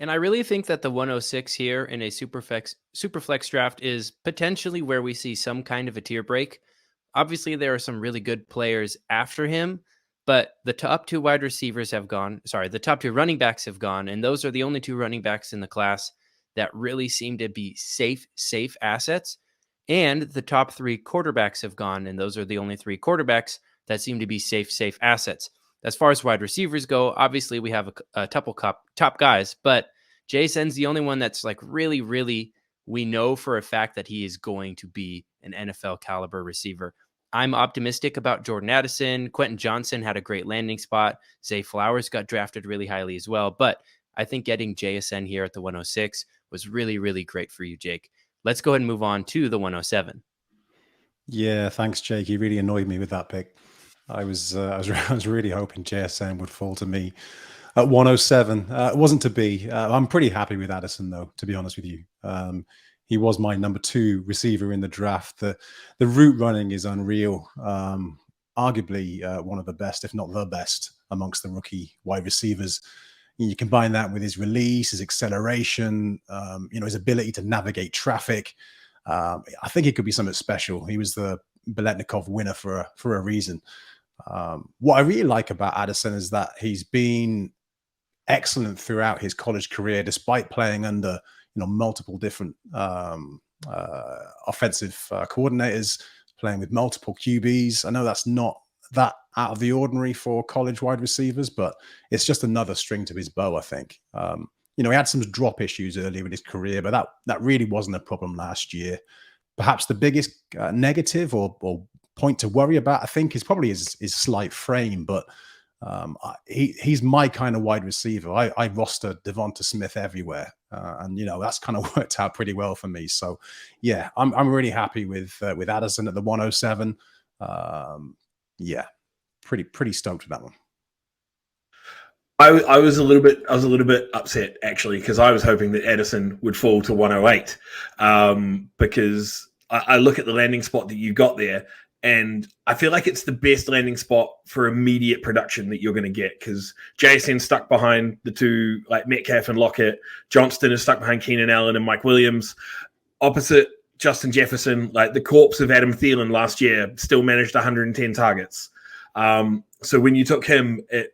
And I really think that the 106 here in a superflex draft is potentially where we see some kind of a tier break. Obviously, there are some really good players after him, but the top two wide receivers have gone. Sorry, the top two running backs have gone, and those are the only two running backs in the class that really seem to be safe assets. And the top three quarterbacks have gone, and those are the only three quarterbacks that seem to be safe assets. As far as wide receivers go, obviously we have a couple top guys, but Jason's the only one that's like really, we know for a fact that he is going to be an NFL caliber receiver. I'm optimistic about Jordan Addison. Quentin Johnson had a great landing spot. Zay Flowers got drafted really highly as well. But I think getting JSN here at the 106 was really great for you, Jake. Let's go ahead and move on to the 107. Yeah, thanks, Jake. You really annoyed me with that pick. I was really hoping JSN would fall to me at 107. It wasn't to be. I'm pretty happy with Addison, though, to be honest with you. He was my number 2 receiver in the draft. The route running is unreal. Arguably one of the best, if not the best, amongst the rookie wide receivers. You combine that with his release, his acceleration, his ability to navigate traffic. I think he could be something special. He was the Biletnikoff winner for a reason. What I really like about Addison is that he's been excellent throughout his college career, despite playing under multiple different offensive coordinators, playing with multiple QBs. I know that's not that out of the ordinary for college wide receivers, but it's just another string to his bow, I think. He had some drop issues earlier in his career, but that really wasn't a problem last year. Perhaps the biggest negative or point to worry about, I think, is probably his slight frame, but he's my kind of wide receiver. I roster Devonta Smith everywhere, and that's kind of worked out pretty well for me. So yeah, I'm really happy with Addison at the 107. Yeah, pretty stoked with that one. I was a little bit upset actually, because I was hoping that Addison would fall to 108, because I look at the landing spot that you got there, and I feel like it's the best landing spot for immediate production that you're going to get, because JSN's stuck behind the two, like Metcalf and Lockett. Johnston is stuck behind Keenan Allen and Mike Williams. Opposite Justin Jefferson, like the corpse of Adam Thielen last year, still managed 110 targets. So when you took him, it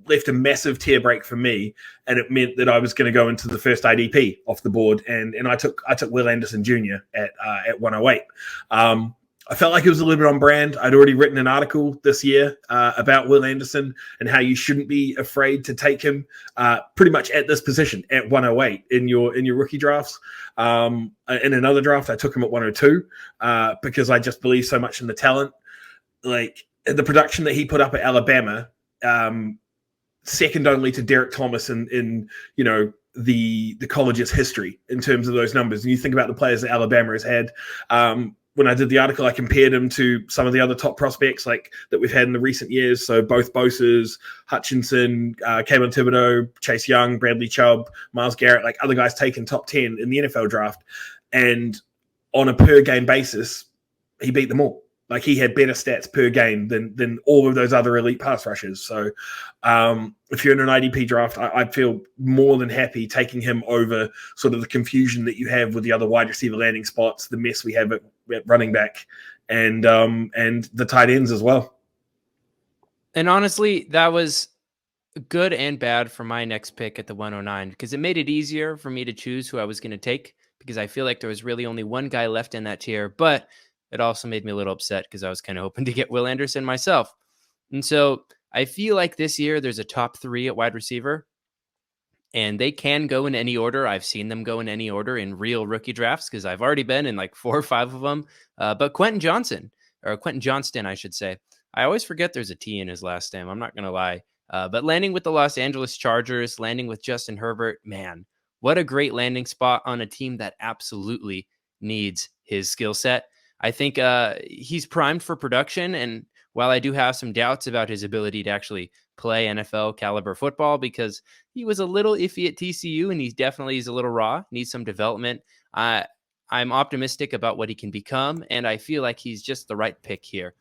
left a massive tear break for me, and it meant that I was going to go into the first IDP off the board, and I took Will Anderson Jr. at 108. I felt like it was a little bit on brand. I'd already written an article this year about Will Anderson and how you shouldn't be afraid to take him pretty much at this position at 108 in your rookie drafts. In another draft, I took him at 102 because I just believe so much in the talent. Like the production that he put up at Alabama, second only to Derek Thomas in the college's history in terms of those numbers. And you think about the players that Alabama has had. When I did the article, I compared him to some of the other top prospects like that we've had in the recent years. So both Bosa's, Hutchinson, Kayvon Thibodeau, Chase Young, Bradley Chubb, Myles Garrett, like other guys taken top 10 in the NFL draft. And on a per game basis, he beat them all. Like he had better stats per game than all of those other elite pass rushers. So if you're in an IDP draft, I feel more than happy taking him over sort of the confusion that you have with the other wide receiver landing spots, the mess we have at running back, and the tight ends as well. And honestly, that was good and bad for my next pick at the 109, because it made it easier for me to choose who I was going to take, because I feel like there was really only one guy left in that tier, but it also made me a little upset because I was kind of hoping to get Will Anderson myself. And so I feel like this year there's a top 3 at wide receiver, and they can go in any order. I've seen them go in any order in real rookie drafts because I've already been in like 4 or 5 of them. But Quentin Johnston, I should say. I always forget there's a T in his last name. I'm not going to lie. But landing with the Los Angeles Chargers, landing with Justin Herbert, man, what a great landing spot on a team that absolutely needs his skill set. I think he's primed for production, and while I do have some doubts about his ability to actually play NFL caliber football because he was a little iffy at TCU and he definitely is a little raw, needs some development, I'm optimistic about what he can become, and I feel like he's just the right pick here.